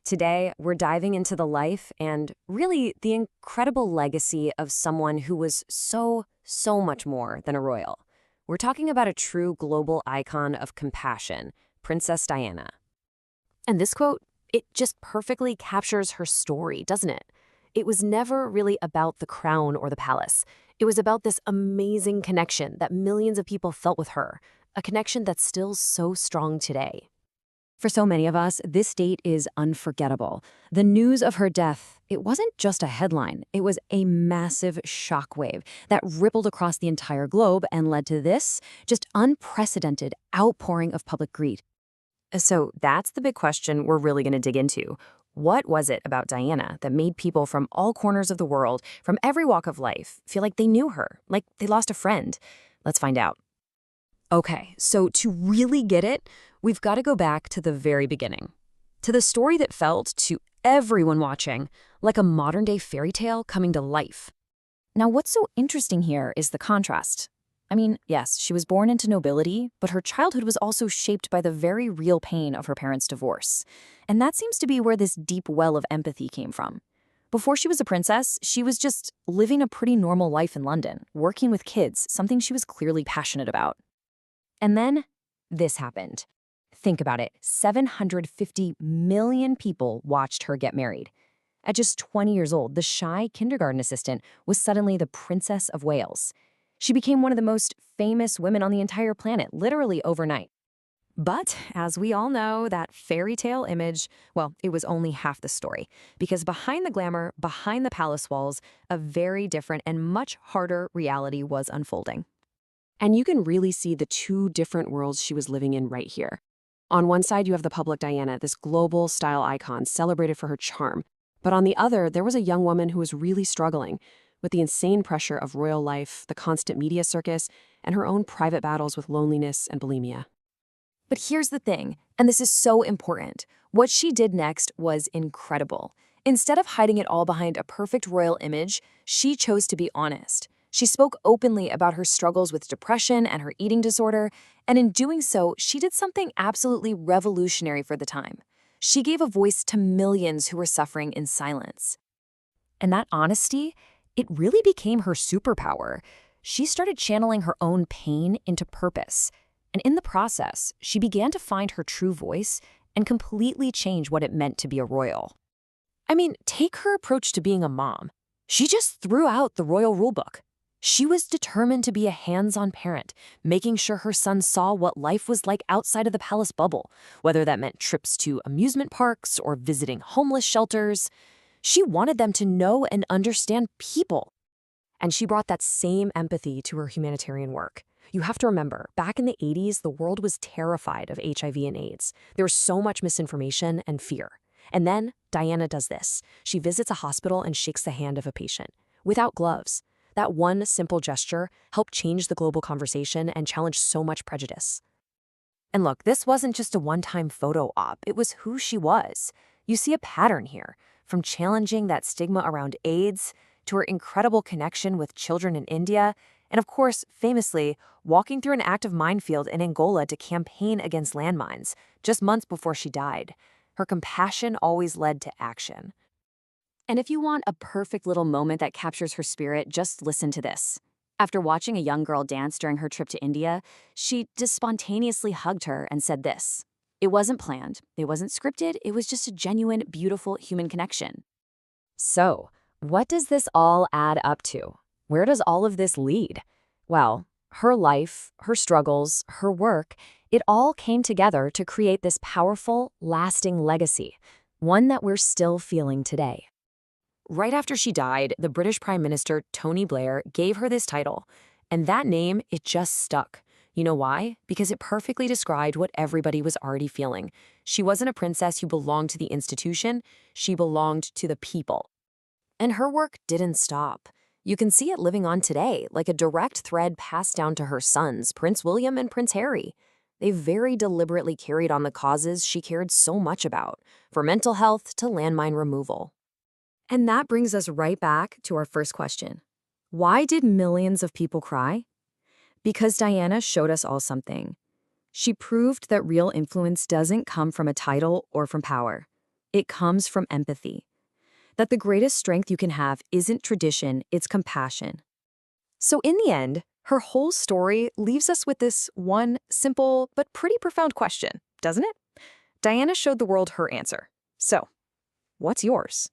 Today, we're diving into the life and really the incredible legacy of someone who was so much more than a royal. We're talking about a true global icon of compassion, Princess Diana. And this quote, it just perfectly captures her story, doesn't it? It was never really about the crown or the palace. It was about this amazing connection that millions of people felt with her, a connection that's still so strong today. For so many of us, this date is unforgettable. The news of her death, it wasn't just a headline. It was a massive shockwave that rippled across the entire globe and led to this just unprecedented outpouring of public grief. So that's the big question we're really going to dig into. What was it about Diana that made people from all corners of the world, from every walk of life, feel like they knew her, like they lost a friend? Let's find out. Okay, so to really get it, we've got to go back to the very beginning, to the story that felt, to everyone watching, like a modern-day fairy tale coming to life. Now, what's so interesting here is the contrast. I mean, yes, she was born into nobility, but her childhood was also shaped by the very real pain of her parents' divorce. And that seems to be where this deep well of empathy came from. Before she was a princess, she was just living a pretty normal life in London, working with kids, something she was clearly passionate about. And then this happened. Think about it, 750 million people watched her get married. At just 20 years old, the shy kindergarten assistant was suddenly the Princess of Wales. She became one of the most famous women on the entire planet, literally overnight. But, as we all know, that fairy tale image, well, it was only half the story. Because behind the glamour, behind the palace walls, a very different and much harder reality was unfolding. And you can really see the two different worlds she was living in right here. On one side, you have the public Diana, this global style icon celebrated for her charm. But on the other, there was a young woman who was really struggling with the insane pressure of royal life, the constant media circus, and her own private battles with loneliness and bulimia. But here's the thing, and this is so important. What she did next was incredible. Instead of hiding it all behind a perfect royal image, she chose to be honest. She spoke openly about her struggles with depression and her eating disorder, and in doing so, she did something absolutely revolutionary for the time. She gave a voice to millions who were suffering in silence. And that honesty, it really became her superpower. She started channeling her own pain into purpose. And in the process, she began to find her true voice and completely change what it meant to be a royal. I mean, take her approach to being a mom. She just threw out the royal rulebook. She was determined to be a hands-on parent, making sure her son saw what life was like outside of the palace bubble, whether that meant trips to amusement parks or visiting homeless shelters. She wanted them to know and understand people. And she brought that same empathy to her humanitarian work. You have to remember, back in the 80s, the world was terrified of HIV and AIDS. There was so much misinformation and fear. And then Diana does this. She visits a hospital and shakes the hand of a patient, without gloves. That one simple gesture helped change the global conversation and challenge so much prejudice. And look, this wasn't just a one-time photo op. It was who she was. You see a pattern here, from challenging that stigma around AIDS to her incredible connection with children in India, and of course, famously, walking through an active minefield in Angola to campaign against landmines just months before she died. Her compassion always led to action. And if you want a perfect little moment that captures her spirit, just listen to this. After watching a young girl dance during her trip to India, she just spontaneously hugged her and said this. It wasn't planned, it wasn't scripted, it was just a genuine, beautiful human connection. So, what does this all add up to? Where does all of this lead? Well, her life, her struggles, her work, it all came together to create this powerful, lasting legacy, one that we're still feeling today. Right after she died, the British Prime Minister, Tony Blair, gave her this title. And that name, it just stuck. You know why? Because it perfectly described what everybody was already feeling. She wasn't a princess who belonged to the institution, she belonged to the people. And her work didn't stop. You can see it living on today, like a direct thread passed down to her sons, Prince William and Prince Harry. They very deliberately carried on the causes she cared so much about, from mental health to landmine removal. And that brings us right back to our first question. Why did millions of people cry? Because Diana showed us all something. She proved that real influence doesn't come from a title or from power. It comes from empathy. That the greatest strength you can have isn't tradition, it's compassion. So in the end, her whole story leaves us with this one simple but pretty profound question, doesn't it? Diana showed the world her answer. So, what's yours?